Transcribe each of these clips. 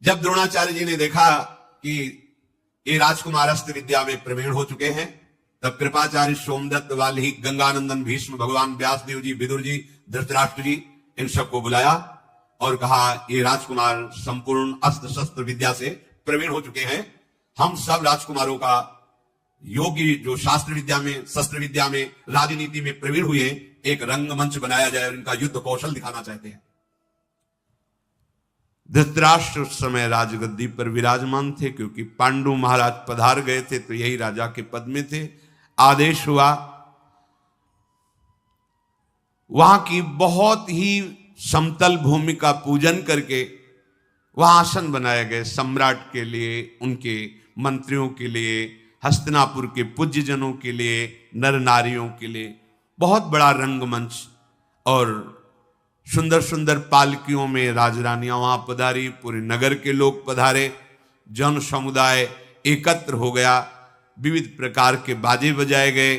जब द्रोणाचार्य जी ने देखा कि ये राजकुमार अस्त्र विद्या में प्रवीण हो चुके हैं, तब कृपाचार्य, सोमदत्त, वाल्मीकि, गंगानंदन, भीष्म, भगवान व्यासदेव जी, विदुर जी, धृतराष्ट्र जी, इन सबको बुलाया और कहा ये राजकुमार संपूर्ण अस्त्र शस्त्र विद्या से प्रवीण हो चुके हैं। हम सब राजकुमारों का योगी जो शास्त्र विद्या में, शस्त्र विद्या में, राजनीति में प्रवीण हुए, एक रंगमंच बनाया जाए और इनका युद्ध कौशल दिखाना चाहते हैं। धृतराष्ट्र उस समय राजगद्दी पर विराजमान थे, क्योंकि पांडु महाराज पधार गए थे तो यही राजा के पद में थे। आदेश हुआ, वहां की बहुत ही समतल भूमि का पूजन करके वहां आसन बनाए गए सम्राट के लिए, उनके मंत्रियों के लिए, हस्तिनापुर के पूज्य जनों के लिए, नर नारियों के लिए बहुत बड़ा रंगमंच, और सुंदर सुंदर पालकियों में राजरानियां वहां पधारी, पूरे नगर के लोग पधारे, जन समुदाय एकत्र हो गया, विविध प्रकार के बाजे बजाए गए।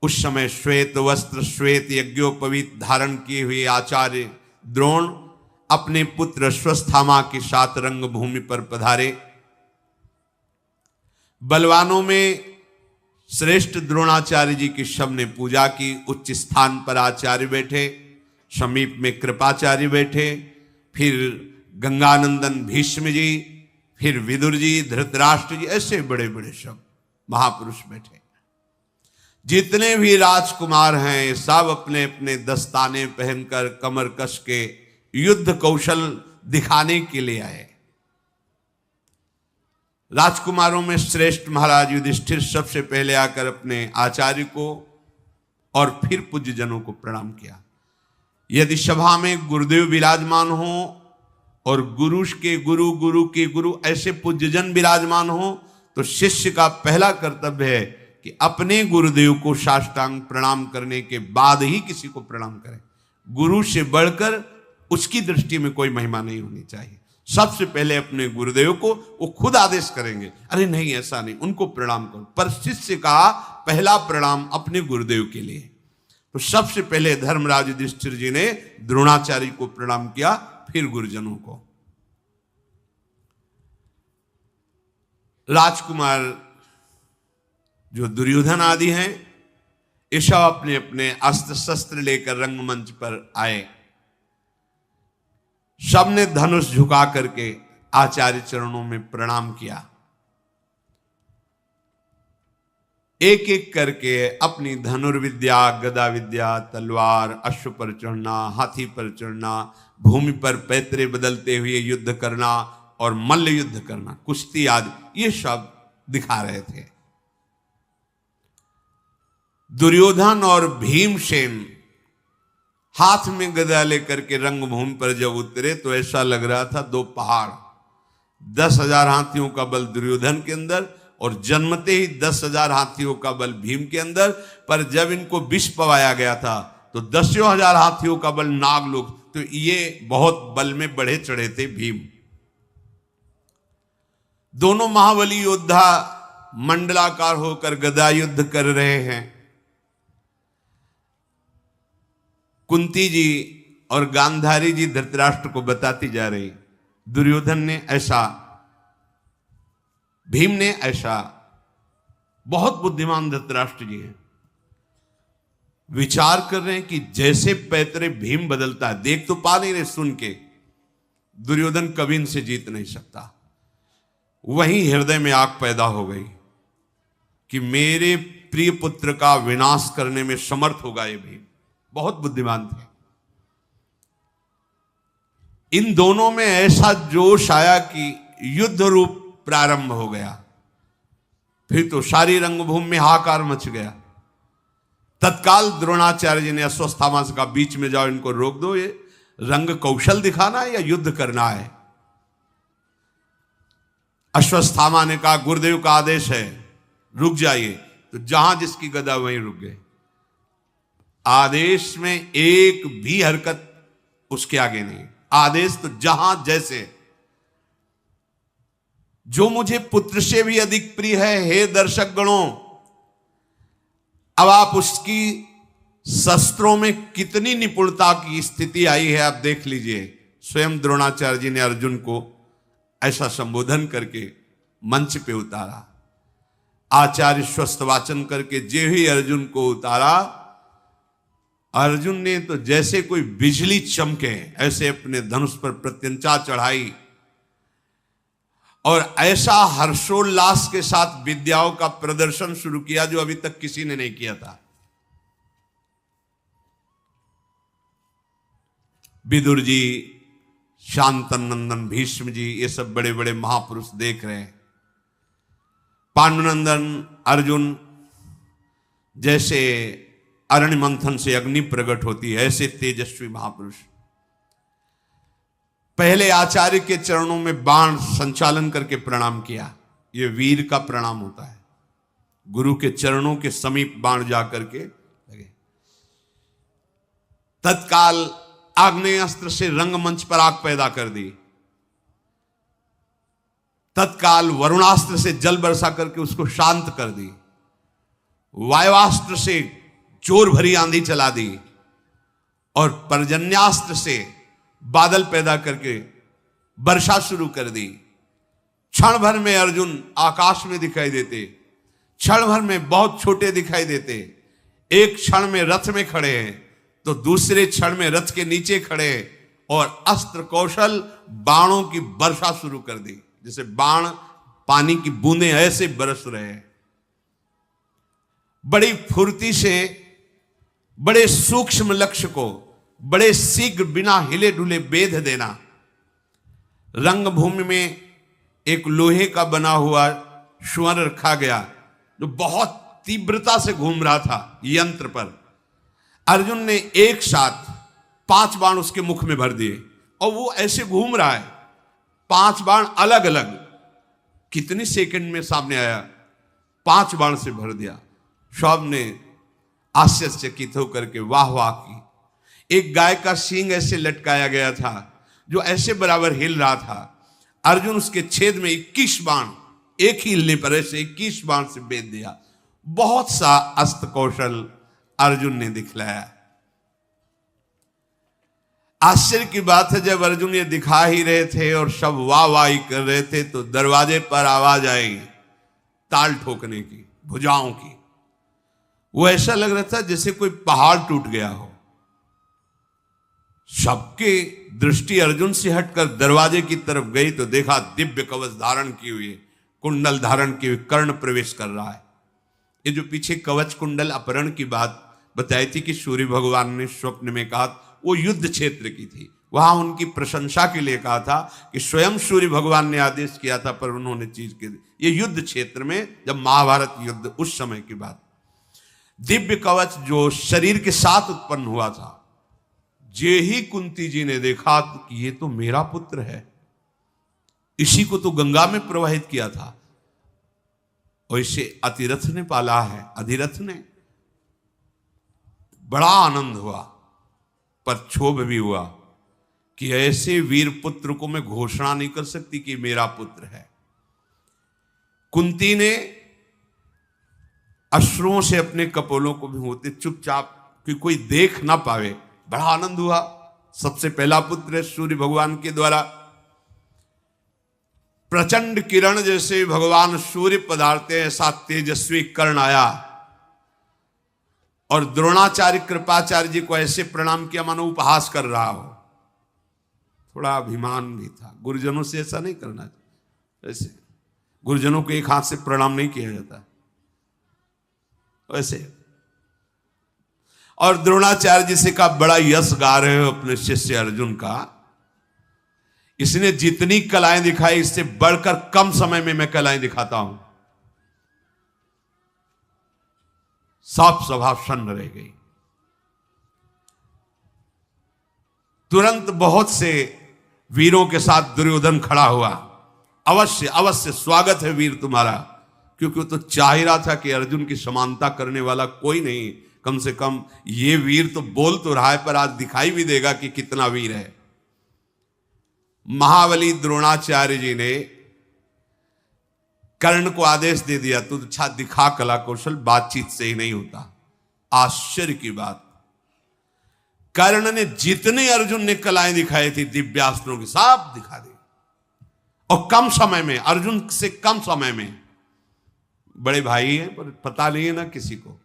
उस समय श्वेत वस्त्र, श्वेत यज्ञोपवीत धारण किए हुए आचार्य द्रोण अपने पुत्र अश्वत्थामा के साथ रंगभूमि पर पधारे। बलवानों में श्रेष्ठ द्रोणाचार्य जी की सबने पूजा की। उच्च स्थान पर आचार्य बैठे, समीप में कृपाचार्य बैठे, फिर गंगानंदन भीष्म जी, फिर विदुर जी, धृतराष्ट्र जी, ऐसे बड़े बड़े सब महापुरुष बैठे। जितने भी राजकुमार हैं सब अपने अपने दस्ताने पहनकर कमर कस के युद्ध कौशल दिखाने के लिए आए। राजकुमारों में श्रेष्ठ महाराज युधिष्ठिर सबसे पहले आकर अपने आचार्य को और फिर पूज्य जनों को प्रणाम किया। यदि सभा में गुरुदेव विराजमान हो और गुरु के गुरु, गुरु के गुरु ऐसे पूज्यजन विराजमान हो, तो शिष्य का पहला कर्तव्य है कि अपने गुरुदेव को साष्टांग प्रणाम करने के बाद ही किसी को प्रणाम करें। गुरु से बढ़कर उसकी दृष्टि में कोई महिमा नहीं होनी चाहिए। सबसे पहले अपने गुरुदेव को, वो खुद आदेश करेंगे, अरे नहीं ऐसा नहीं, उनको प्रणाम करो, पर शिष्य का पहला प्रणाम अपने गुरुदेव के लिए। तो सबसे पहले धर्मराज युधिष्ठिर जी ने द्रोणाचार्य को प्रणाम किया, फिर गुरुजनों को। राजकुमार जो दुर्योधन आदि हैं, ये सब अपने अपने अस्त्र शस्त्र लेकर रंगमंच पर आए। सबने धनुष झुका करके आचार्य चरणों में प्रणाम किया। एक एक करके अपनी धनुर्विद्या, गदा विद्या, तलवार, अश्व पर चढ़ना, हाथी पर चढ़ना, भूमि पर पैतरे बदलते हुए युद्ध करना और मल्ल युद्ध करना, कुश्ती आदि, ये सब दिखा रहे थे। दुर्योधन और भीमसेन हाथ में गदा लेकर के रंगभूमि पर जब उतरे तो ऐसा लग रहा था दो पहाड़। 10,000 हाथियों का बल दुर्योधन के अंदर और जन्मते ही 10,000 हाथियों का बल भीम के अंदर। पर जब इनको विष पवाया गया था तो 10,000 हाथियों का बल नागलोक, तो ये बहुत बल में बढ़े चढ़े थे भीम। दोनों महाबली योद्धा मंडलाकार होकर गदा युद्ध कर रहे हैं। कुंती जी और गांधारी जी धृतराष्ट्र को बताती जा रही, दुर्योधन ने ऐसा, भीम ने ऐसा। बहुत बुद्धिमान धृतराष्ट्र जी हैं, विचार कर रहे हैं कि जैसे पैतरे भीम बदलता है, देख तो पा नहीं रहे, सुन के दुर्योधन कभी इनसे जीत नहीं सकता। वहीं हृदय में आग पैदा हो गई कि मेरे प्रिय पुत्र का विनाश करने में समर्थ होगा ये भीम। बहुत बुद्धिमान थे। इन दोनों में ऐसा जोश आया कि युद्ध रूप प्रारंभ हो गया। फिर तो सारी रंगभूमि में हाहाकार मच गया। तत्काल द्रोणाचार्य जी ने अश्वत्थामा से कहा, बीच में जाओ, इनको रोक दो, ये रंग कौशल दिखाना है या युद्ध करना है। अश्वत्थामा ने कहा, गुरुदेव का आदेश है, रुक जाइए। तो जहां जिसकी गदा वहीं रुक गए। आदेश में एक भी हरकत उसके आगे नहीं। आदेश तो जहां जैसे। जो मुझे पुत्र से भी अधिक प्रिय है, हे दर्शक गणों, अब आप उसकी शस्त्रों में कितनी निपुणता की स्थिति आई है आप देख लीजिए। स्वयं द्रोणाचार्य जी ने अर्जुन को ऐसा संबोधन करके मंच पे उतारा। आचार्य स्वस्थ वाचन करके जे ही अर्जुन को उतारा, अर्जुन ने तो जैसे कोई बिजली चमके ऐसे अपने धनुष पर प्रत्यंचा चढ़ाई और ऐसा हर्षोल्लास के साथ विद्याओं का प्रदर्शन शुरू किया जो अभी तक किसी ने नहीं किया था। विदुर जी, शांतनंदन, भीष्म जी, ये सब बड़े बड़े महापुरुष देख रहे हैं। पांडुनंदन अर्जुन जैसे अरण्य मंथन से अग्नि प्रकट होती है, ऐसे तेजस्वी महापुरुष पहले आचार्य के चरणों में बाण संचालन करके प्रणाम किया। यह वीर का प्रणाम होता है, गुरु के चरणों के समीप बाण जाकर के लगे। तत्काल आग्नेय अस्त्र से रंगमंच पर आग पैदा कर दी। तत्काल वरुणास्त्र से जल बरसा करके उसको शांत कर दी। वायुवास्त्र से जोर भरी आंधी चला दी और पर्जन्यास्त्र से बादल पैदा करके वर्षा शुरू कर दी। क्षण भर में अर्जुन आकाश में दिखाई देते, क्षण भर में बहुत छोटे दिखाई देते। एक क्षण में रथ में खड़े हैं तो दूसरे क्षण में रथ के नीचे खड़े और अस्त्र कौशल बाणों की वर्षा शुरू कर दी। जैसे बाण पानी की बूंदें ऐसे बरस रहे हैं। बड़ी फुर्ती से बड़े सूक्ष्म लक्ष्य को बड़े शीघ्र बिना हिले डुले बेध देना। रंगभूमि में एक लोहे का बना हुआ स्वर्ण रखा गया जो बहुत तीव्रता से घूम रहा था यंत्र पर। अर्जुन ने एक साथ 5 बाण उसके मुख में भर दिए और वो ऐसे घूम रहा है। 5 बाण अलग अलग, कितनी सेकंड में सामने आया, 5 बाण से भर दिया। सब ने आश्चर्यचकित होकर के वाह वाह की। एक गाय का सींग ऐसे लटकाया गया था जो ऐसे बराबर हिल रहा था। अर्जुन उसके छेद में 21 बाण एक ही हिलने पर ऐसे 21 बाण से बेच दिया। बहुत सा अस्त्र कौशल अर्जुन ने दिखलाया। आश्चर्य की बात है, जब अर्जुन ये दिखा ही रहे थे और सब वाह वाही कर रहे थे तो दरवाजे पर आवाज आई ताल ठोकने की, भुजाओं की। वो ऐसा लग रहा था जैसे कोई पहाड़ टूट गया हो। सबकी दृष्टि अर्जुन से हटकर दरवाजे की तरफ गई तो देखा दिव्य कवच धारण की हुई, कुंडल धारण की हुई, कर्ण प्रवेश कर रहा है। ये जो पीछे कवच कुंडल अपहरण की बात बताई थी कि सूर्य भगवान ने स्वप्न में कहा, वो युद्ध क्षेत्र की थी। वहां उनकी प्रशंसा के लिए कहा था कि स्वयं सूर्य भगवान ने आदेश किया था पर उन्होंने चीज की। ये युद्ध क्षेत्र में जब महाभारत युद्ध उस समय की बात, दिव्य कवच जो शरीर के साथ उत्पन्न हुआ था, जे ही कुंती जी ने देखा कि ये तो मेरा पुत्र है, इसी को तो गंगा में प्रवाहित किया था और इसे अतिरथ ने पाला है, अधिरथ ने। बड़ा आनंद हुआ पर क्षोभ भी हुआ कि ऐसे वीर पुत्र को मैं घोषणा नहीं कर सकती कि मेरा पुत्र है। कुंती ने अश्रुओं से अपने कपोलों को भी होते चुपचाप कि कोई देख ना पावे। बड़ा आनंद हुआ, सबसे पहला पुत्र है सूर्य भगवान के द्वारा। प्रचंड किरण जैसे भगवान सूर्य पधारते ऐसा तेजस्वी कर्ण आया और द्रोणाचार्य कृपाचार्य जी को ऐसे प्रणाम किया मानो उपहास कर रहा हो। थोड़ा अभिमान भी था। गुरुजनों से ऐसा नहीं करना चाहिए। ऐसे गुरुजनों को एक हाथ से प्रणाम नहीं किया जाता वैसे। और द्रोणाचार्य जी से का बड़ा यश गा रहे हो अपने शिष्य अर्जुन का। इसने जितनी कलाएं दिखाई इससे बढ़कर कम समय में मैं कलाएं दिखाता हूं। सब सभा सन्न रह गई। तुरंत बहुत से वीरों के साथ दुर्योधन खड़ा हुआ। अवश्य अवश्य स्वागत है वीर तुम्हारा, क्योंकि वो तो चाह ही रहा था कि अर्जुन की समानता करने वाला कोई नहीं, कम से कम ये वीर तो बोल तो रहा है पर आज दिखाई भी देगा कि कितना वीर है। महाबली द्रोणाचार्य जी ने कर्ण को आदेश दे दिया, तू अच्छा दिखा कला कौशल, बातचीत से ही नहीं होता। आश्चर्य की बात, कर्ण ने जितने अर्जुन ने कलाएं दिखाई थी दिव्यास्त्रों की सब दिखा दी, और कम समय में, अर्जुन से कम समय में। बड़े भाई हैं पर पता नहीं है ना किसी को।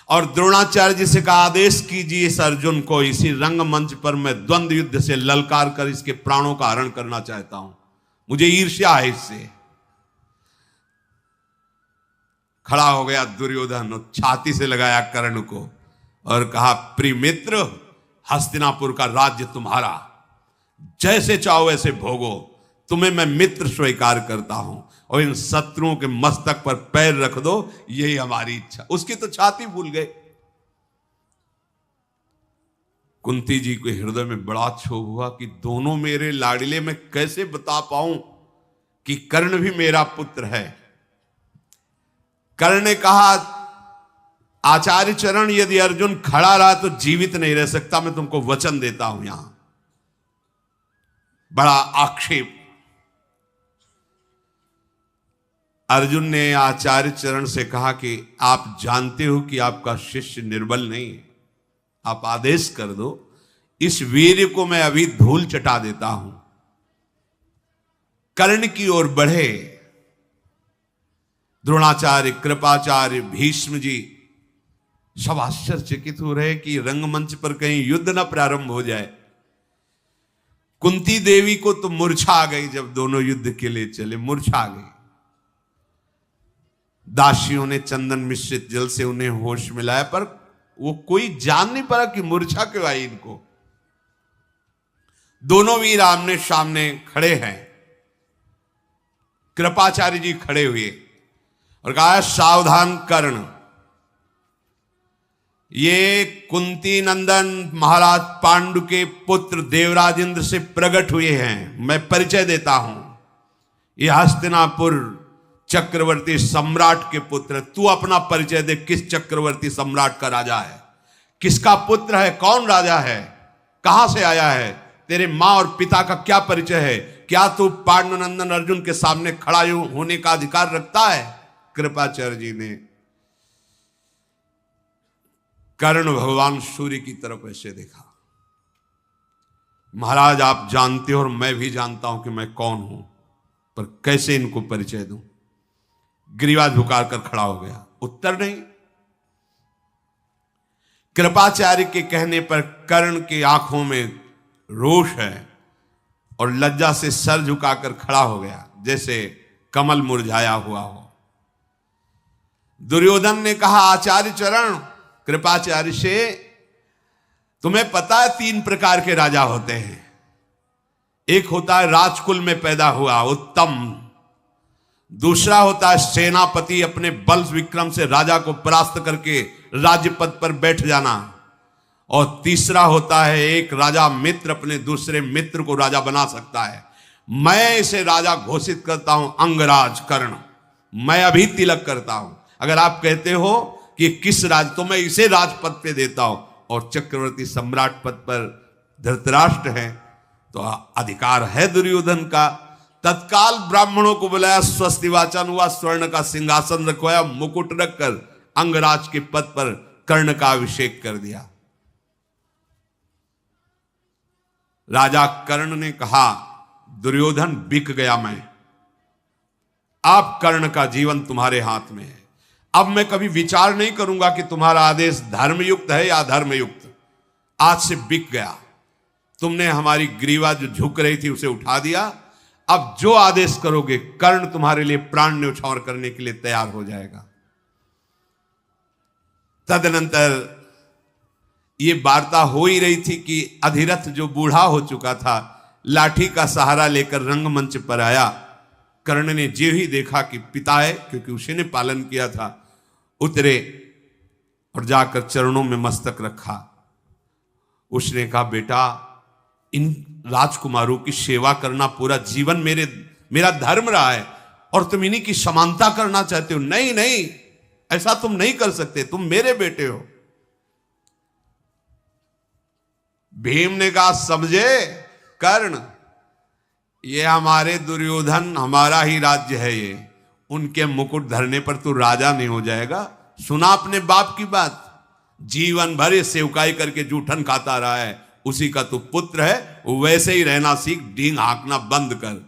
और द्रोणाचार्य जी से कहा आदेश कीजिए इस अर्जुन को, इसी रंगमंच पर मैं द्वंद्व युद्ध से ललकार कर इसके प्राणों का हरण करना चाहता हूं, मुझे ईर्ष्या है इससे। खड़ा हो गया दुर्योधन और छाती से लगाया कर्ण को और कहा प्रिय मित्र, हस्तिनापुर का राज्य तुम्हारा, जैसे चाहो वैसे भोगो, तुम्हें मैं मित्र स्वीकार करता हूं, और इन शत्रुओं के मस्तक पर पैर रख दो, यही हमारी इच्छा। उसकी तो छाती फूल गई। कुंती जी के हृदय में बड़ा क्षोभ हुआ कि दोनों मेरे लाडले, मैं कैसे बता पाऊं कि कर्ण भी मेरा पुत्र है। कर्ण ने कहा आचार्य चरण, यदि अर्जुन खड़ा रहा तो जीवित नहीं रह सकता, मैं तुमको वचन देता हूं। यहां बड़ा आक्षेप। अर्जुन ने आचार्य चरण से कहा कि आप जानते हो कि आपका शिष्य निर्बल नहीं है, आप आदेश कर दो, इस वीर को मैं अभी धूल चटा देता हूं। कर्ण की ओर बढ़े द्रोणाचार्य, कृपाचार्य, भीष्म जी सब आश्चर्यचकित हो रहे कि रंगमंच पर कहीं युद्ध न प्रारंभ हो जाए। कुंती देवी को तो मूर्छा आ गई, जब दोनों युद्ध के लिए चले मूर्छा आ गई। दासियों ने चंदन मिश्रित जल से उन्हें होश मिलाया, पर वो कोई जान नहीं पाया कि मूर्छा क्यों आई इनको। दोनों वीर आमने सामने खड़े हैं। कृपाचार्य जी खड़े हुए और कहा सावधान कर्ण, ये कुंती नंदन महाराज पांडु के पुत्र देवराज इंद्र से प्रकट हुए हैं। मैं परिचय देता हूं, ये हस्तिनापुर चक्रवर्ती सम्राट के पुत्र। तू अपना परिचय दे, किस चक्रवर्ती सम्राट का राजा है, किसका पुत्र है, कौन राजा है, कहां से आया है, तेरे मां और पिता का क्या परिचय है, क्या तू पांडुनंदन अर्जुन के सामने खड़ा होने का अधिकार रखता है। कृपाचार्य जी ने कर्ण भगवान सूर्य की तरफ ऐसे देखा, महाराज आप जानते हो और मैं भी जानता हूं कि मैं कौन हूं, पर कैसे इनको परिचय दूं। ग्रीवा झुका कर खड़ा हो गया, उत्तर नहीं। कृपाचार्य के कहने पर कर्ण की आंखों में रोष है और लज्जा से सर झुकाकर खड़ा हो गया, जैसे कमल मुरझाया हुआ हो। दुर्योधन ने कहा आचार्य चरण, कृपाचार्य से, तुम्हें पता है 3 प्रकार के राजा होते हैं। एक होता है राजकुल में पैदा हुआ उत्तम, दूसरा होता है सेनापति, अपने बल विक्रम से राजा को परास्त करके राज्य पद पर बैठ जाना, और तीसरा होता है एक राजा मित्र अपने दूसरे मित्र को राजा बना सकता है। मैं इसे राजा घोषित करता हूं अंगराज कर्ण, मैं अभी तिलक करता हूं। अगर आप कहते हो कि किस राज, तो मैं इसे राजपद पे देता हूं, और चक्रवर्ती सम्राट पद पर धृतराष्ट्र है, तो अधिकार है दुर्योधन का। तत्काल ब्राह्मणों को बुलाया, स्वस्ति वाचन हुआ, स्वर्ण का सिंहासन रखवाया, मुकुट रखकर अंगराज के पद पर कर्ण का अभिषेक कर दिया। राजा कर्ण ने कहा दुर्योधन बिक गया मैं, अब कर्ण का जीवन तुम्हारे हाथ में है। अब मैं कभी विचार नहीं करूंगा कि तुम्हारा आदेश धर्मयुक्त है या अधर्मयुक्त, आज से बिक गया। तुमने हमारी ग्रीवा जो झुक रही थी उसे उठा दिया, अब जो आदेश करोगे कर्ण तुम्हारे लिए प्राण न्यौछावर करने के लिए तैयार हो जाएगा। तदनंतर ये वार्ता हो ही रही थी कि अधिरथ जो बूढ़ा हो चुका था लाठी का सहारा लेकर रंगमंच पर आया। कर्ण ने जो ही देखा कि पिता है, क्योंकि उसी ने पालन किया था, उतरे और जाकर चरणों में मस्तक रखा। उसने कहा बेटा, इन राजकुमारों की सेवा करना पूरा जीवन मेरा धर्म रहा है, और तुम इन्हीं की समानता करना चाहते हो। नहीं नहीं, ऐसा तुम नहीं कर सकते, तुम मेरे बेटे हो। भीम ने कहा समझे कर्ण, ये हमारे दुर्योधन, हमारा ही राज्य है ये, उनके मुकुट धरने पर तू राजा नहीं हो जाएगा। सुना अपने बाप की बात, जीवन भर ये सेवकाई करके जूठन खाता रहा है, उसी का तू पुत्र है, वैसे ही रहना सीख, डींग हाँकना बंद कर।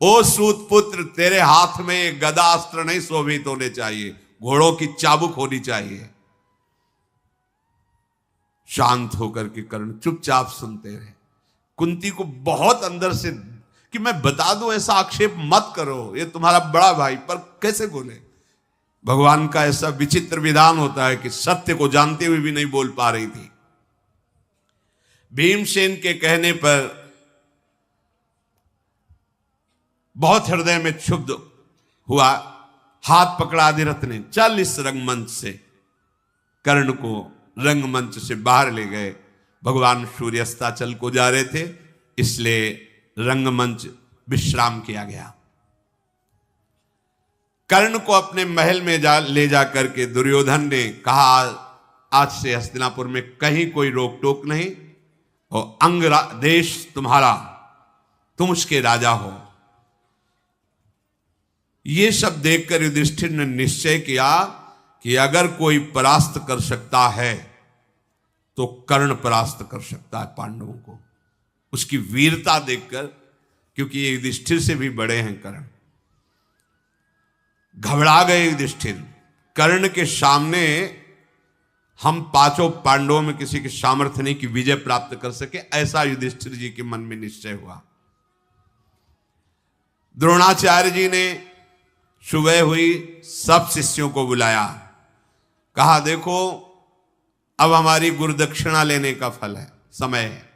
ओ सूत पुत्र, तेरे हाथ में गदा अस्त्र नहीं शोभित होने चाहिए, घोड़ों की चाबुक होनी चाहिए। शांत होकर के कर्ण चुपचाप सुनते रहे। कुंती को बहुत अंदर से कि मैं बता दूं, ऐसा आक्षेप मत करो, ये तुम्हारा बड़ा भाई, पर कैसे बोले। भगवान का ऐसा विचित्र विधान होता है कि सत्य को जानते हुए भी नहीं बोल पा रही थी। भीमसेन के कहने पर बहुत हृदय में क्षुब्ध हुआ, हाथ पकड़ा अधिरथ ने, चल इस रंगमंच से। कर्ण को रंगमंच से बाहर ले गए। भगवान सूर्यास्ताचल को जा रहे थे, इसलिए रंगमंच विश्राम किया गया। कर्ण को अपने महल में ले जाकर के दुर्योधन ने कहा, आज से हस्तिनापुर में कहीं कोई रोक टोक नहीं, और अंग देश तुम्हारा, तुम उसके राजा हो। ये सब देखकर युधिष्ठिर ने निश्चय किया कि अगर कोई परास्त कर सकता है तो कर्ण परास्त कर सकता है पांडवों को। उसकी वीरता देखकर, क्योंकि ये युधिष्ठिर से भी बड़े हैं कर्ण। घबरा गए युधिष्ठिर, कर्ण के सामने हम पांचों पांडवों में किसी के सामर्थ्य नहीं कि विजय प्राप्त कर सके, ऐसा युधिष्ठिर जी के मन में निश्चय हुआ। द्रोणाचार्य जी ने सुबह हुई, सब शिष्यों को बुलाया, कहा देखो अब हमारी गुरुदक्षिणा लेने का फल है, समय है।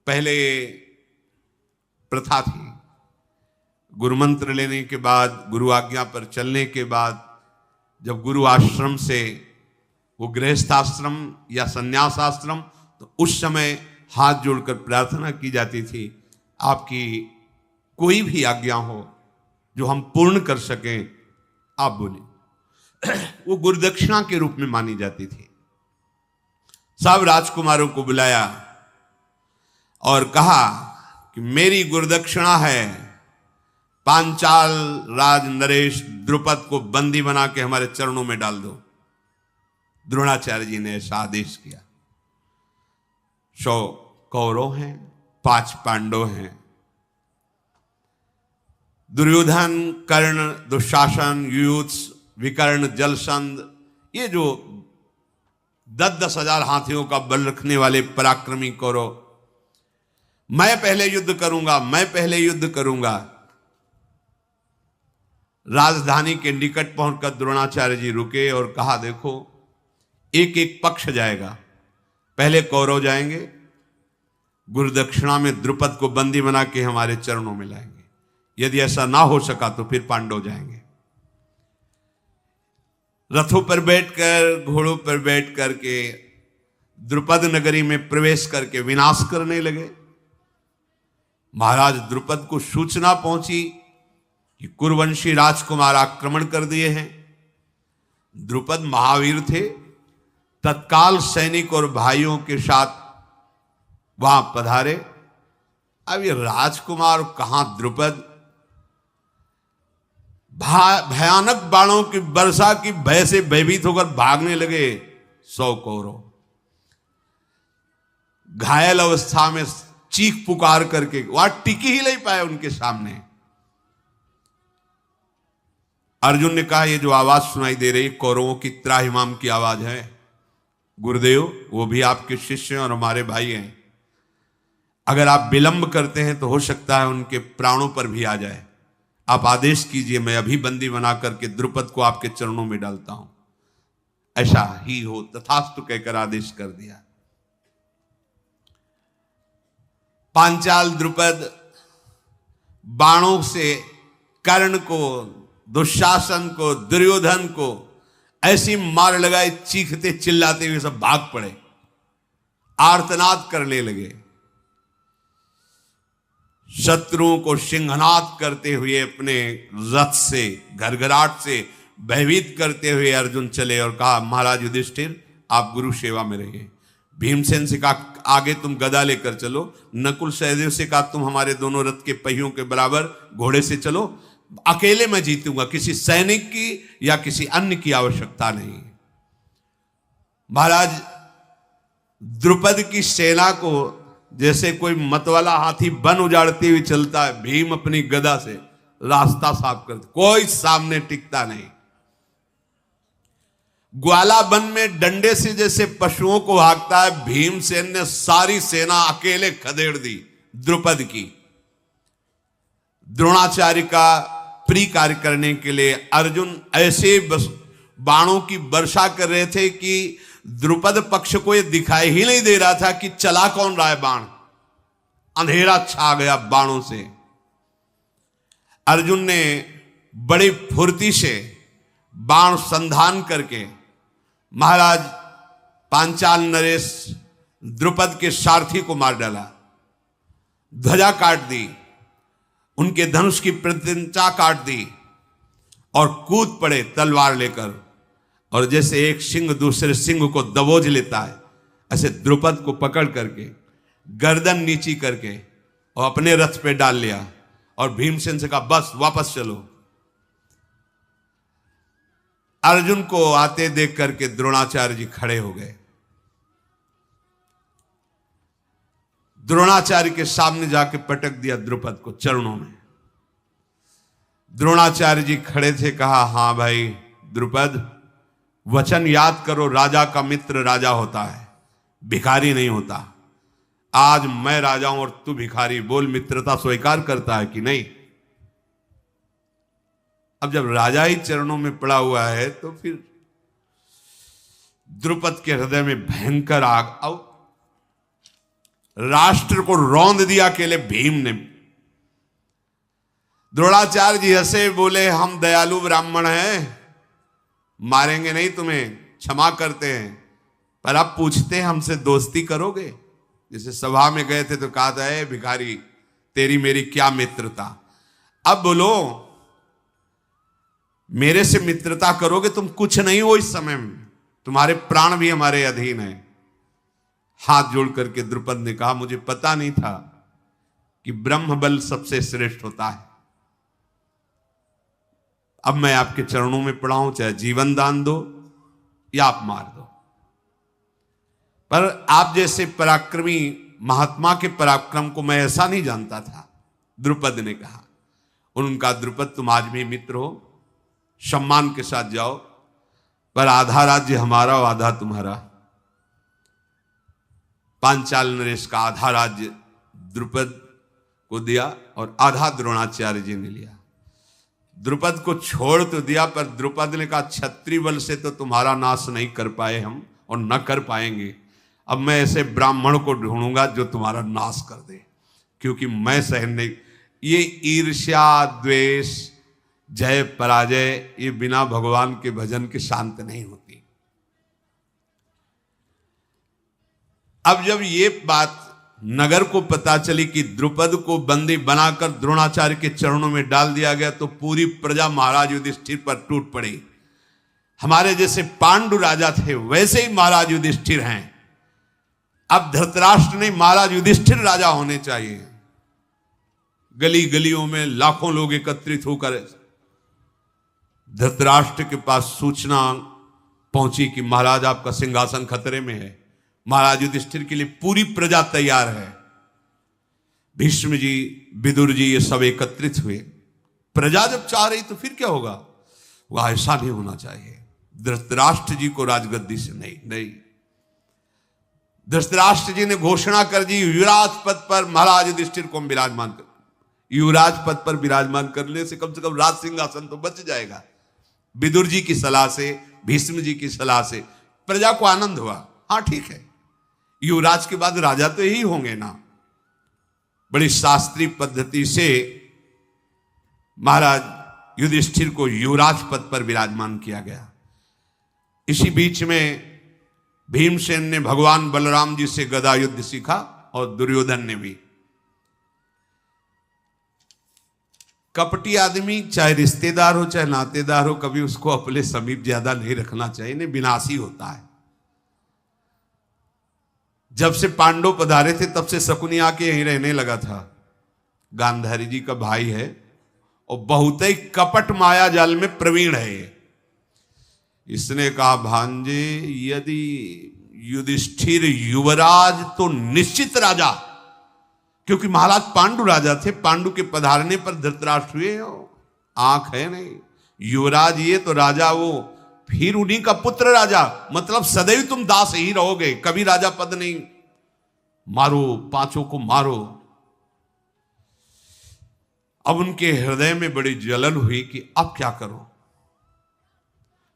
पहले प्रथा थी, गुरु मंत्र लेने के बाद, गुरु आज्ञा पर चलने के बाद, जब गुरु आश्रम से वो गृहस्थाश्रम या संन्यासाश्रम, तो उस समय हाथ जोड़कर प्रार्थना की जाती थी, आपकी कोई भी आज्ञा हो जो हम पूर्ण कर सकें, आप बोले। वो गुरुदक्षिणा के रूप में मानी जाती थी। सब राजकुमारों को बुलाया और कहा कि मेरी गुरुदक्षिणा है, पांचाल राज नरेश द्रुपद को बंदी बना के हमारे चरणों में डाल दो। द्रोणाचार्य जी ने ऐसा आदेश किया। 100 कौरव हैं, 5 पांडव हैं। दुर्योधन, कर्ण, दुशासन, युयुत्स, विकर्ण, जलसंध, ये जो 10-10 हजार हाथियों का बल रखने वाले पराक्रमी कौरव, मैं पहले युद्ध करूंगा, मैं पहले युद्ध करूंगा। राजधानी के निकट पहुंचकर द्रोणाचार्य जी रुके और कहा देखो, एक एक पक्ष जाएगा, पहले कौरव जाएंगे, गुरुदक्षिणा में द्रुपद को बंदी बना के हमारे चरणों में लाएंगे। यदि ऐसा ना हो सका तो फिर पांडव जाएंगे। रथों पर बैठकर, घोड़ों पर बैठ करके द्रुपद नगरी में प्रवेश करके विनाश करने लगे। महाराज द्रुपद को सूचना पहुंची कि कुरुवंशी राजकुमार आक्रमण कर दिए हैं। द्रुपद महावीर थे, तत्काल सैनिक और भाइयों के साथ वहां पधारे। अब ये राजकुमार कहां द्रुपद, भयानक बाणों की वर्षा की भय से भयभीत होकर भागने लगे 100 कौरव। घायल अवस्था में चीख पुकार करके वहां टिकी ही नहीं पाए उनके सामने। अर्जुन ने कहा, ये जो आवाज सुनाई दे रही कौरवों की त्राहिमाम की आवाज है। गुरुदेव, वो भी आपके शिष्य हैं और हमारे भाई हैं, अगर आप विलंब करते हैं तो हो सकता है उनके प्राणों पर भी आ जाए। आप आदेश कीजिए, मैं अभी बंदी बना करके द्रुपद को आपके चरणों में डालता हूं। ऐसा ही हो, तथास्तु कहकर आदेश कर दिया। पांचाल द्रुपद बाणों से कर्ण को, दुशासन को, दुर्योधन को ऐसी मार लगाए, चीखते चिल्लाते हुए सब भाग पड़े, आर्तनाद करने लगे। शत्रुओं को सिंहनाद करते हुए अपने रथ से, घरघराट से भयभीत करते हुए अर्जुन चले और कहा, महाराज युधिष्ठिर, आप गुरु सेवा में रहिए। भीमसेन से कहा, आगे तुम गदा लेकर चलो। नकुल सहदेव से कहा, तुम हमारे दोनों रथ के पहियों के बराबर घोड़े से चलो, अकेले मैं जीतूंगा, किसी सैनिक की या किसी अन्य की आवश्यकता नहीं। महाराज द्रुपद की सेना को जैसे कोई मतवाला हाथी वन उजाड़ते हुए चलता है, भीम अपनी गदा से रास्ता साफ करते, कोई सामने टिकता नहीं। ग्वाला वन में डंडे से जैसे पशुओं को भागता है, भीमसेन ने सारी सेना अकेले खदेड़ दी द्रुपद की। द्रोणाचार्य का प्री कार्य करने के लिए अर्जुन ऐसे बाणों की वर्षा कर रहे थे कि द्रुपद पक्ष को यह दिखाई ही नहीं दे रहा था कि चला कौन रहा है बाण। अंधेरा छा गया बाणों से। अर्जुन ने बड़ी फुर्ती से बाण संधान करके महाराज पांचाल नरेश द्रुपद के सारथी को मार डाला, ध्वजा काट दी, उनके धनुष की प्रतिष्ठा काट दी और कूद पड़े तलवार लेकर। और जैसे एक सिंह दूसरे सिंह को दबोच लेता है, ऐसे द्रुपद को पकड़ करके गर्दन नीची करके और अपने रथ पे डाल लिया और भीमसेन से कहा बस वापस चलो। अर्जुन को आते देख करके द्रोणाचार्य जी खड़े हो गए। द्रोणाचार्य के सामने जाके पटक दिया द्रुपद को चरणों में। द्रोणाचार्य जी खड़े थे, कहा हां भाई द्रुपद, वचन याद करो, राजा का मित्र राजा होता है, भिखारी नहीं होता। आज मैं राजा हूं और तू भिखारी, बोल मित्रता स्वीकार करता है कि नहीं? अब जब राजा ही चरणों में पड़ा हुआ है तो फिर द्रुपद के हृदय में भयंकर आग, अब राष्ट्र को रौंद दिया अकेले भीम ने। द्रोणाचार्य जी हंसे, बोले हम दयालु ब्राह्मण हैं, मारेंगे नहीं तुम्हें, क्षमा करते हैं, पर अब पूछते हैं हमसे दोस्ती करोगे? जैसे सभा में गए थे तो कहा था ए भिखारी तेरी मेरी क्या मित्रता, अब बोलो मेरे से मित्रता करोगे? तुम कुछ नहीं हो इस समय में, तुम्हारे प्राण भी हमारे अधीन है। हाथ जोड़ करके द्रुपद ने कहा मुझे पता नहीं था कि ब्रह्म बल सबसे श्रेष्ठ होता है। अब मैं आपके चरणों में पड़ा हूं, चाहे जीवन दान दो या आप मार दो, पर आप जैसे पराक्रमी महात्मा के पराक्रम को मैं ऐसा नहीं जानता था। द्रुपद ने कहा। उनका द्रुपद तुम आज भी मित्र हो, सम्मान के साथ जाओ, पर आधा राज्य हमारा और आधा तुम्हारा। पांचाल नरेश का आधा राज्य द्रुपद को दिया और आधा द्रोणाचार्य जी ने लिया। द्रुपद को छोड़ तो दिया, पर द्रुपद ने कहा क्षत्रिय बल से तो तुम्हारा नाश नहीं कर पाए हम और न कर पाएंगे। अब मैं ऐसे ब्राह्मण को ढूंढूंगा जो तुम्हारा नाश कर दे, क्योंकि मैं सहन नहीं। ये ईर्ष्या द्वेष जय पराजय ये बिना भगवान के भजन के शांत नहीं होती। अब जब ये बात नगर को पता चली कि द्रुपद को बंदी बनाकर द्रोणाचार्य के चरणों में डाल दिया गया, तो पूरी प्रजा महाराज युधिष्ठिर पर टूट पड़ी। हमारे जैसे पांडु राजा थे वैसे ही महाराज युधिष्ठिर हैं। अब धृतराष्ट्र नहीं, महाराज युधिष्ठिर राजा होने चाहिए। गली गलियों में लाखों लोग एकत्रित होकर धृतराष्ट्र के पास सूचना पहुंची कि महाराज आपका सिंहासन खतरे में है। महाराज युधिष्ठिर के लिए पूरी प्रजा तैयार है। भीष्म जी, विदुर जी ये सब एकत्रित हुए। प्रजा जब चाह रही तो फिर क्या होगा? वह ऐसा नहीं होना चाहिए। धृतराष्ट्र जी को राजगद्दी से नहीं। धृतराष्ट्र जी ने घोषणा कर दी युवराज पद पर महाराज युधिष्ठिर को विराजमान कर। युवराज पद पर विराजमान करने से कम राज सिंहासन तो बच जाएगा। विदुर जी की सलाह से, भीष्म जी की सलाह से प्रजा को आनंद हुआ। हाँ ठीक है, युवराज के बाद राजा तो यही होंगे ना। बड़ी शास्त्रीय पद्धति से महाराज युधिष्ठिर को युवराज पद पर विराजमान किया गया। इसी बीच में भीमसेन ने भगवान बलराम जी से गदा युद्ध सीखा और दुर्योधन ने भी। कपटी आदमी चाहे रिश्तेदार हो चाहे नातेदार हो, कभी उसको अपने समीप ज्यादा नहीं रखना चाहिए, नहीं विनाशी होता है। जब से पांडव पधारे थे तब से शकुनी आके यहीं रहने लगा था। गांधारी जी का भाई है और बहुत ही कपट माया जाल में प्रवीण है। इसने कहा भांजे यदि युधिष्ठिर युवराज तो निश्चित राजा, क्योंकि महाराज पांडु राजा थे, पांडु के पधारने पर धृतराष्ट्र हुए हो, आंख है नहीं, युवराज ये तो राजा वो, फिर उन्हीं का पुत्र राजा, मतलब सदैव तुम दास ही रहोगे, कभी राजा पद नहीं, मारो पांचों को मारो। अब उनके हृदय में बड़ी जलन हुई कि अब क्या करो।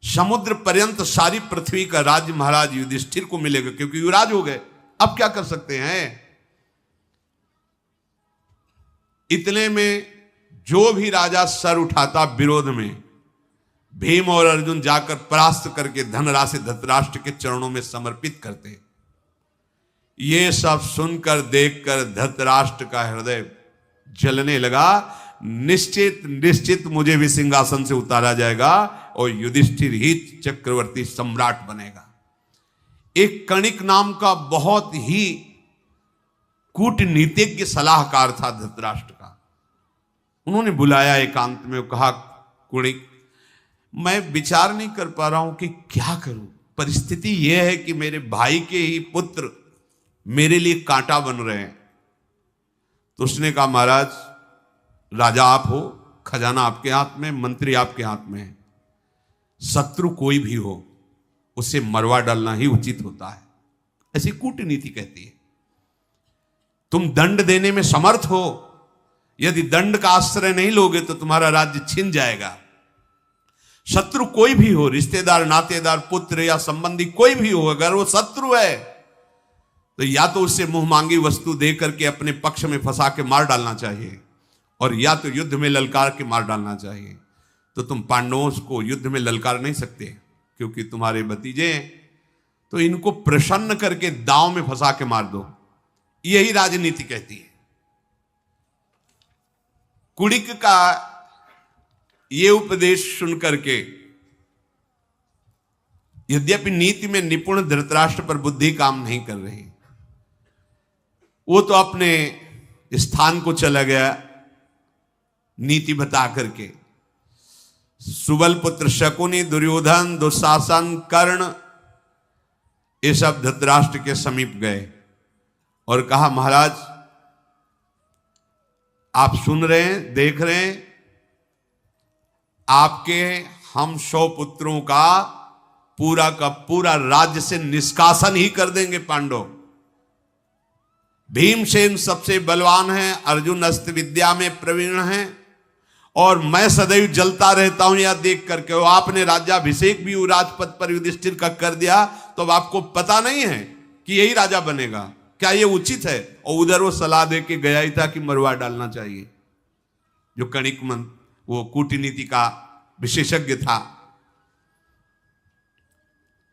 समुद्र पर्यंत सारी पृथ्वी का राज्य महाराज युधिष्ठिर को मिलेगा, क्योंकि युवराज हो गए, अब क्या कर सकते हैं। इतने में जो भी राजा सर उठाता विरोध में, भीम और अर्जुन जाकर परास्त करके धनराशि धृतराष्ट्र के चरणों में समर्पित करते। ये सब सुनकर देखकर धृतराष्ट्र का हृदय जलने लगा। निश्चित निश्चित मुझे भी सिंहासन से उतारा जाएगा और युधिष्ठिर ही चक्रवर्ती सम्राट बनेगा। एक कणिक नाम का बहुत ही कूटनीतिज्ञ सलाहकार था धृतराष्ट्र का। उन्होंने बुलाया एकांत में, कहा कुणिक मैं विचार नहीं कर पा रहा हूं कि क्या करूं, परिस्थिति यह है कि मेरे भाई के ही पुत्र मेरे लिए कांटा बन रहे हैं। तो उसने कहा महाराज राजा आप हो, खजाना आपके हाथ में, मंत्री आपके हाथ में है, शत्रु कोई भी हो उसे मरवा डालना ही उचित होता है, ऐसी कूटनीति कहती है। तुम दंड देने में समर्थ हो, यदि दंड का आश्रय नहीं लोगे तो तुम्हारा राज्य छिन जाएगा। शत्रु कोई भी हो, रिश्तेदार नातेदार पुत्र या संबंधी कोई भी हो, अगर वो शत्रु है तो या तो उससे मुंह मांगी वस्तु दे करके अपने पक्ष में फंसा के मार डालना चाहिए, और या तो युद्ध में ललकार के मार डालना चाहिए। तो तुम पांडवों को युद्ध में ललकार नहीं सकते क्योंकि तुम्हारे भतीजे हैं, तो इनको प्रसन्न करके दांव में फंसा के मार दो, यही राजनीति कहती है। कुणिक का ये उपदेश सुन करके यद्यपि नीति में निपुण धृतराष्ट्र पर बुद्धि काम नहीं कर रही, वो तो अपने स्थान को चला गया नीति बता करके। सुबल पुत्र शकुनी, दुर्योधन, दुशासन, कर्ण, ये सब धृतराष्ट्र के समीप गए और कहा महाराज आप सुन रहे हैं, देख रहे हैं, आपके हम 100 पुत्रों का पूरा राज्य से निष्कासन ही कर देंगे पांडव। भीमसेन सबसे बलवान है, अर्जुन अस्त्र विद्या में प्रवीण है, और मैं सदैव जलता रहता हूं यह देख करके। आपने राज्याभिषेक भी राजपद पर युधिष्ठिर का कर दिया, तो अब आपको पता नहीं है कि यही राजा बनेगा, क्या यह उचित है। और उधर वो सलाह दे के गया ही था कि मरवा डालना चाहिए, जो कणिक मन वो कूटनीति का विशेषज्ञ था।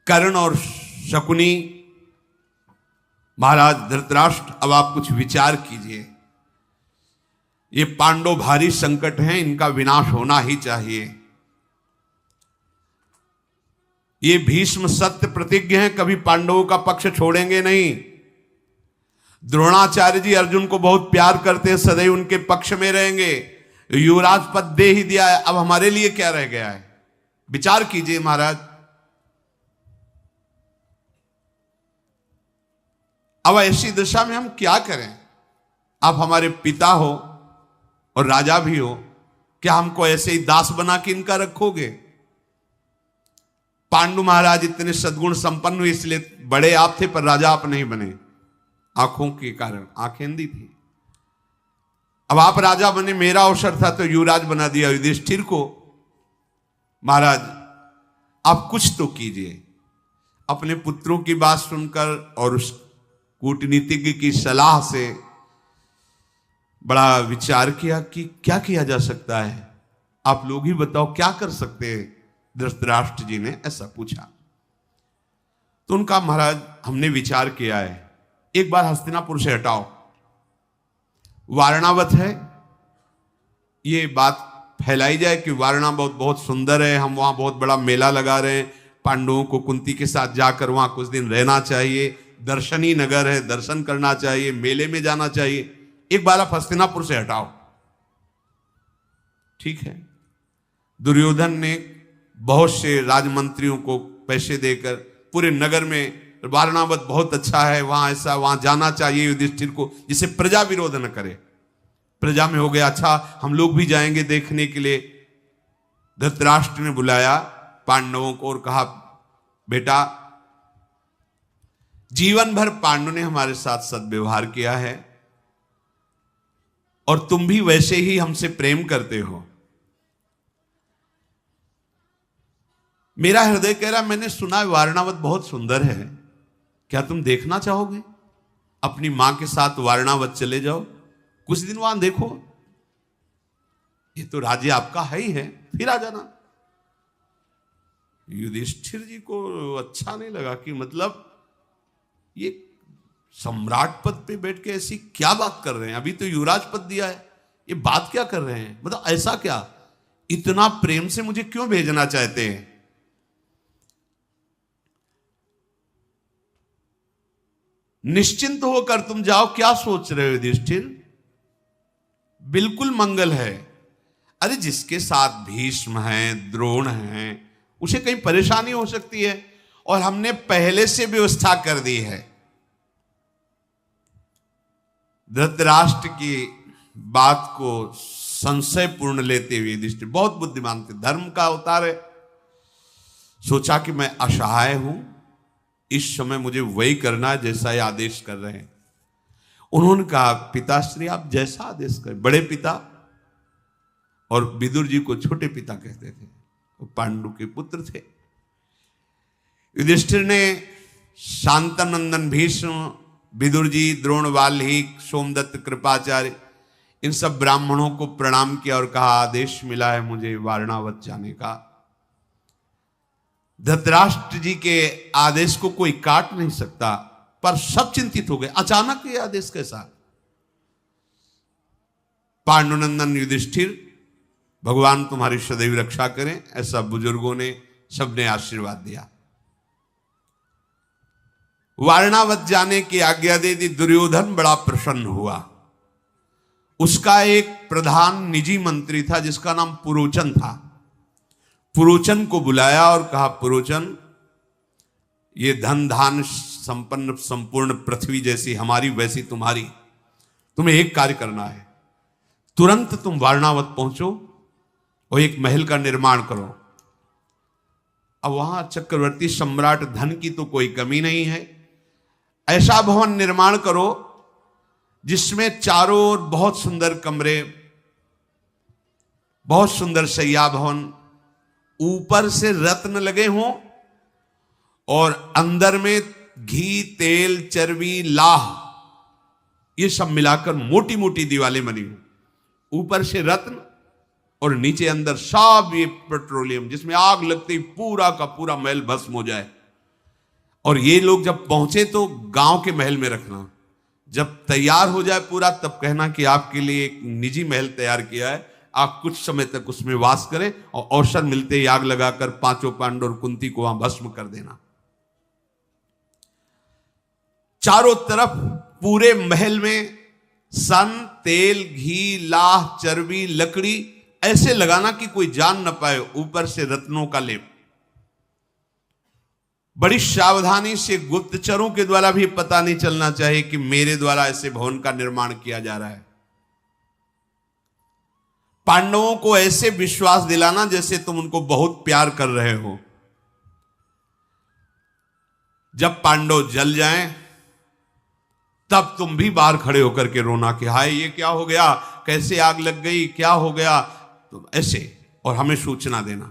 कर्ण और शकुनी, महाराज धृतराष्ट्र अब आप कुछ विचार कीजिए, ये पांडव भारी संकट हैं, इनका विनाश होना ही चाहिए। ये भीष्म सत्य प्रतिज्ञ हैं, कभी पांडवों का पक्ष छोड़ेंगे नहीं। द्रोणाचार्य जी अर्जुन को बहुत प्यार करते हैं, सदैव उनके पक्ष में रहेंगे। युवराज पद दे ही दिया है, अब हमारे लिए क्या रह गया है, विचार कीजिए महाराज। अब ऐसी दिशा में हम क्या करें। आप हमारे पिता हो और राजा भी हो, क्या हमको ऐसे ही दास बना के इनका रखोगे। पांडु महाराज इतने सद्गुण संपन्न हुए, इसलिए बड़े आप थे पर राजा आप नहीं बने, आंखों के कारण, आंखें अंधी थी। अब आप राजा बने, मेरा अवसर था तो युवराज बना दिया युधिष्ठिर को। महाराज आप कुछ तो कीजिए। अपने पुत्रों की बात सुनकर और उस कूटनीतिज्ञ की सलाह से बड़ा विचार किया कि क्या किया जा सकता है, आप लोग ही बताओ क्या कर सकते हैं। धृतराष्ट्र जी ने ऐसा पूछा तो उनका महाराज हमने विचार किया है, एक बार हस्तिनापुर से हटाओ, वारणावत है, ये बात फैलाई जाए कि वारणावत बहुत सुंदर है, हम वहां बहुत बड़ा मेला लगा रहे हैं, पांडवों को कुंती के साथ जाकर वहां कुछ दिन रहना चाहिए, दर्शनी नगर है, दर्शन करना चाहिए, मेले में जाना चाहिए, एक बार आप हस्तिनापुर से हटाओ। ठीक है। दुर्योधन ने बहुत से राजमंत्रियों को पैसे देकर पूरे नगर में वारणावत बहुत अच्छा है, वहां ऐसा, वहां जाना चाहिए युधिष्ठिर को, जिसे प्रजा विरोध न करे। प्रजा में हो गया अच्छा, हम लोग भी जाएंगे देखने के लिए। धृतराष्ट्र ने बुलाया पांडवों को और कहा, बेटा जीवन भर पांडव ने हमारे साथ सद्व्यवहार किया है और तुम भी वैसे ही हमसे प्रेम करते हो। मेरा हृदय कह रहा, मैंने सुना वारणावत बहुत सुंदर है, क्या तुम देखना चाहोगे? अपनी मां के साथ वारणावत चले जाओ, कुछ दिन वहां देखो, ये तो राज्य आपका है ही है, फिर आ जाना। युधिष्ठिर जी को अच्छा नहीं लगा कि मतलब ये सम्राट पद पे बैठ के ऐसी क्या बात कर रहे हैं, अभी तो युवराज पद दिया है, ये बात क्या कर रहे हैं, मतलब ऐसा क्या, इतना प्रेम से मुझे क्यों भेजना चाहते हैं? निश्चिंत होकर तुम जाओ, क्या सोच रहे हो युधिष्ठिर, बिल्कुल मंगल है। अरे जिसके साथ भीष्म हैं, द्रोण हैं, उसे कहीं परेशानी हो सकती है, और हमने पहले से व्यवस्था कर दी है। धृतराष्ट्र की बात को संशयपूर्ण लेते हुए युधिष्ठिर बहुत बुद्धिमान थे, धर्म का अवतार है, सोचा कि मैं असहाय हूं, इस समय मुझे वही करना है जैसा ये आदेश कर रहे हैं। उन्होंने कहा, पिताश्री आप जैसा आदेश करें। बड़े पिता, और विदुर जी को छोटे पिता कहते थे, वो पांडु के पुत्र थे। युधिष्ठिर ने शांतनंदन भीष्म, विदुर जी, द्रोण, वाल्मीकि, सोमदत्त, कृपाचार्य, इन सब ब्राह्मणों को प्रणाम किया और कहा, आदेश मिला है मुझे वारणावत जाने का। धृतराष्ट्र जी के आदेश को कोई काट नहीं सकता, पर सब चिंतित हो गए, अचानक ये आदेश कैसा? पांडुनंदन युधिष्ठिर, भगवान तुम्हारी सदैव रक्षा करें, ऐसा बुजुर्गों ने सबने आशीर्वाद दिया। वारणावत जाने की आज्ञा दे दी। दुर्योधन बड़ा प्रसन्न हुआ। उसका एक प्रधान निजी मंत्री था जिसका नाम पुरोचन था। पुरोचन को बुलाया और कहा, पुरोचन, ये धन धान संपन्न संपूर्ण पृथ्वी जैसी हमारी वैसी तुम्हारी, तुम्हें एक कार्य करना है, तुरंत तुम वारणावत पहुंचो और एक महल का निर्माण करो। अब वहां चक्रवर्ती सम्राट धन की तो कोई कमी नहीं है, ऐसा भवन निर्माण करो जिसमें चारों ओर बहुत सुंदर कमरे, बहुत सुंदर शैया भवन, ऊपर से रत्न लगे हों और अंदर में घी, तेल, चर्बी, लाह, ये सब मिलाकर मोटी मोटी दीवारें बनी हो, ऊपर से रत्न और नीचे अंदर सब ये पेट्रोलियम, जिसमें आग लगते ही पूरा का पूरा महल भस्म हो जाए। और ये लोग जब पहुंचे तो गांव के महल में रखना, जब तैयार हो जाए पूरा तब कहना कि आपके लिए एक निजी महल तैयार किया है, आप कुछ समय तक उसमें वास करें और अवसर मिलते ही आग लगाकर पांचों पांडव और कुंती को वहां भस्म कर देना। चारों तरफ पूरे महल में सन, तेल, घी, लाह, चर्बी, लकड़ी ऐसे लगाना कि कोई जान न पाए, ऊपर से रत्नों का लेप। बड़ी सावधानी से गुप्तचरों के द्वारा भी पता नहीं चलना चाहिए कि मेरे द्वारा ऐसे भवन का निर्माण किया जा रहा है। पांडवों को ऐसे विश्वास दिलाना जैसे तुम उनको बहुत प्यार कर रहे हो। जब पांडव जल जाएं तब तुम भी बाहर खड़े होकर के रोना कि हाय ये क्या हो गया, कैसे आग लग गई, क्या हो गया, तो ऐसे, और हमें सूचना देना।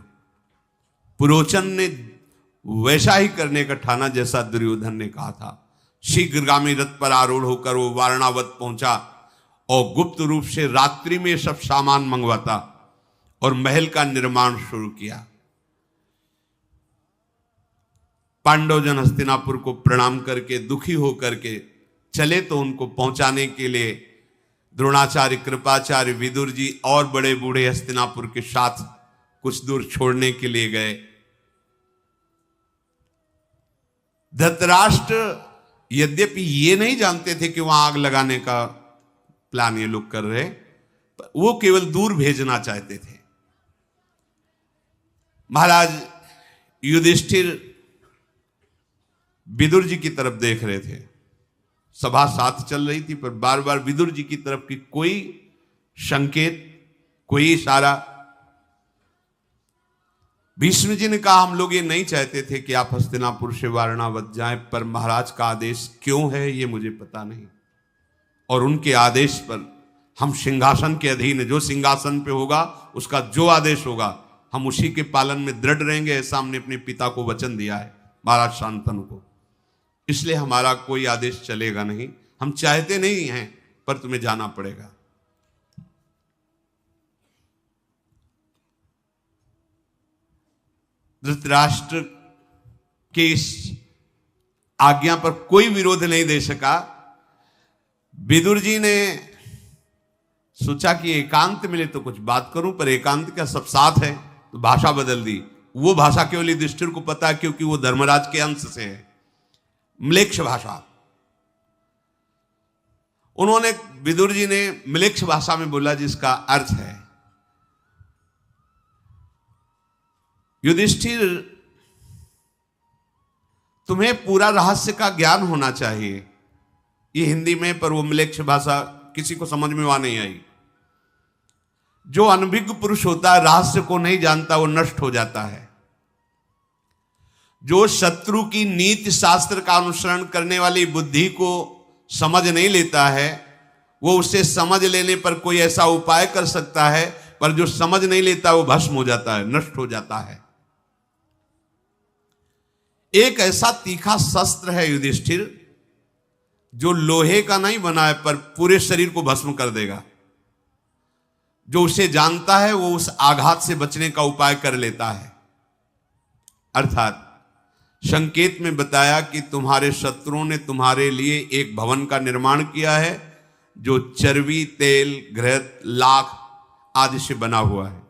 पुरोचन ने वैसा ही करने का ठाना जैसा दुर्योधन ने कहा था। शीघ्रगामी रथ पर आरूढ़ होकर वो वारणावत पहुंचा और गुप्त रूप से रात्रि में सब सामान मंगवाता और महल का निर्माण शुरू किया। पांडवजन हस्तिनापुर को प्रणाम करके दुखी होकर के चले तो उनको पहुंचाने के लिए द्रोणाचार्य, कृपाचार्य, विदुर जी और बड़े बूढ़े हस्तिनापुर के साथ कुछ दूर छोड़ने के लिए गए। धृतराष्ट्र यद्यपि ये नहीं जानते थे कि वहां आग लगाने का प्लान ये लोग कर रहे, वो केवल दूर भेजना चाहते थे। महाराज युधिष्ठिर विदुर जी की तरफ देख रहे थे। सभा साथ चल रही थी, पर बार बार विदुर जी की तरफ की कोई संकेत, कोई इशारा। भीष्म जी ने कहा, हम लोग ये नहीं चाहते थे कि आप हस्तिनापुर से वारणावत जाएं, पर महाराज का आदेश क्यों है ये मुझे पता नहीं, और उनके आदेश पर हम सिंहासन के अधीन, जो सिंहासन पे होगा उसका जो आदेश होगा हम उसी के पालन में दृढ़ रहेंगे, ऐसा हमने अपने पिता को वचन दिया है, महाराज शांतनु को। इसलिए हमारा कोई आदेश चलेगा नहीं, हम चाहते नहीं हैं पर तुम्हें जाना पड़ेगा। धृतराष्ट्र के इस आज्ञा पर कोई विरोध नहीं दे सका। विदुर जी ने सोचा कि एकांत मिले तो कुछ बात करूं, पर एकांत का सब साथ है, तो भाषा बदल दी। वो भाषा केवल युधिष्ठिर को पता है क्योंकि वो धर्मराज के अंश से है, म्लेच्छ भाषा। उन्होंने, विदुर जी ने म्लेच्छ भाषा में बोला जिसका अर्थ है, युधिष्ठिर तुम्हें पूरा रहस्य का ज्ञान होना चाहिए। ये हिंदी में, पर वो म्लेच्छ भाषा किसी को समझ में वहां नहीं आई। जो अनभिज्ञ पुरुष होता है, रहस्य को नहीं जानता, वो नष्ट हो जाता है। जो शत्रु की नीति शास्त्र का अनुसरण करने वाली बुद्धि को समझ नहीं लेता है, वो उसे समझ लेने पर कोई ऐसा उपाय कर सकता है, पर जो समझ नहीं लेता वो भस्म हो जाता है, नष्ट हो जाता है। एक ऐसा तीखा शस्त्र है युधिष्ठिर, जो लोहे का नहीं बना है पर पूरे शरीर को भस्म कर देगा। जो उसे जानता है वो उस आघात से बचने का उपाय कर लेता है। अर्थात संकेत में बताया कि तुम्हारे शत्रुओं ने तुम्हारे लिए एक भवन का निर्माण किया है, जो चर्बी, तेल, घृत, लाख आदि से बना हुआ है,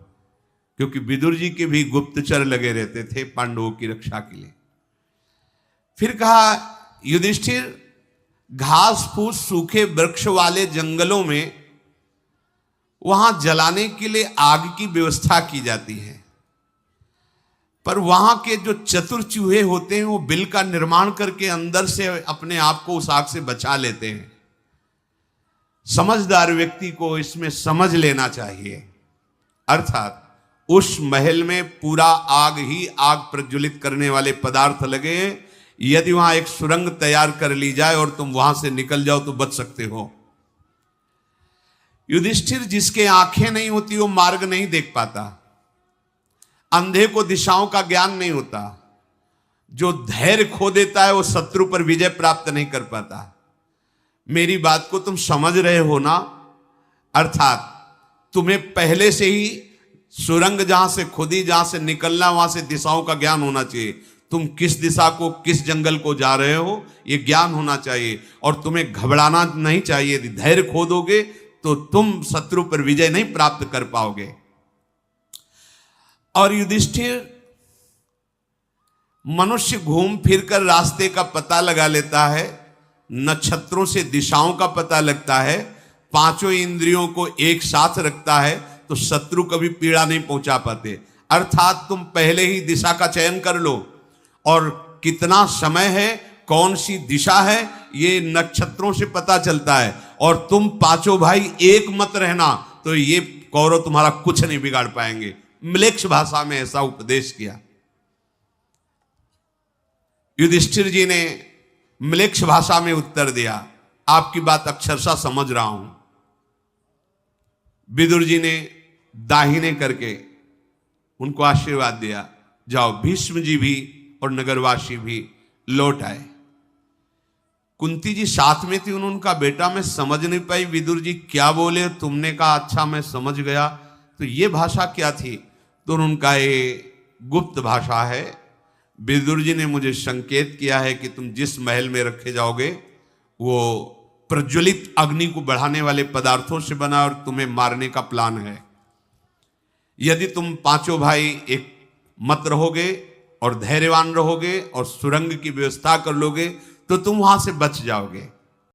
क्योंकि विदुर जी के भी गुप्तचर लगे रहते थे पांडवों की रक्षा के लिए। फिर कहा, युधिष्ठिर घास फूस सूखे वृक्ष वाले जंगलों में वहां जलाने के लिए आग की व्यवस्था की जाती है, पर वहां के जो चतुर चूहे होते हैं वो बिल का निर्माण करके अंदर से अपने आप को उस आग से बचा लेते हैं। समझदार व्यक्ति को इसमें समझ लेना चाहिए। अर्थात उस महल में पूरा आग ही आग प्रज्वलित करने वाले पदार्थ लगे हैं। यदि वहां एक सुरंग तैयार कर ली जाए और तुम वहां से निकल जाओ तो बच सकते हो। युधिष्ठिर जिसके आंखें नहीं होती वो मार्ग नहीं देख पाता, अंधे को दिशाओं का ज्ञान नहीं होता, जो धैर्य खो देता है वो शत्रु पर विजय प्राप्त नहीं कर पाता। मेरी बात को तुम समझ रहे हो ना? अर्थात तुम्हें पहले से ही सुरंग जहां से खुदी, जहां से निकलना, वहां से दिशाओं का ज्ञान होना चाहिए। तुम किस दिशा को, किस जंगल को जा रहे हो, यह ज्ञान होना चाहिए। और तुम्हें घबराना नहीं चाहिए। यदि धैर्य खो दोगे तो तुम शत्रु पर विजय नहीं प्राप्त कर पाओगे। और युधिष्ठिर मनुष्य घूम फिरकर रास्ते का पता लगा लेता है, नक्षत्रों से दिशाओं का पता लगता है, पांचों इंद्रियों को एक साथ रखता है, तो शत्रु कभी पीड़ा नहीं पहुंचा पाते। अर्थात तुम पहले ही दिशा का चयन कर लो, और कितना समय है, कौन सी दिशा है, ये नक्षत्रों से पता चलता है। और तुम पांचों भाई एक मत रहना, तो ये कौरव तुम्हारा कुछ नहीं बिगाड़ पाएंगे। म्लेच्छ भाषा में ऐसा उपदेश किया। युधिष्ठिर जी ने म्लेच्छ भाषा में उत्तर दिया, आपकी बात अक्षरशः समझ रहा हूं। विदुर जी ने दाहिने करके उनको आशीर्वाद दिया, जाओ। भीष्म जी भी और नगरवासी भी लौट आए। कुंती जी साथ में थी, उनका बेटा, मैं समझ नहीं पाई विदुर जी क्या बोले। तुमने कहा अच्छा मैं समझ गया, तो ये भाषा क्या थी? तो उनका ये गुप्त भाषा है। विदुर जी ने मुझे संकेत किया है कि तुम जिस महल में रखे जाओगे वो प्रज्वलित अग्नि को बढ़ाने वाले पदार्थों से बना, और तुम्हें मारने का प्लान है। यदि तुम पांचों भाई एक मत रहोगे और धैर्यवान रहोगे और सुरंग की व्यवस्था कर लोगे तो तुम वहां से बच जाओगे।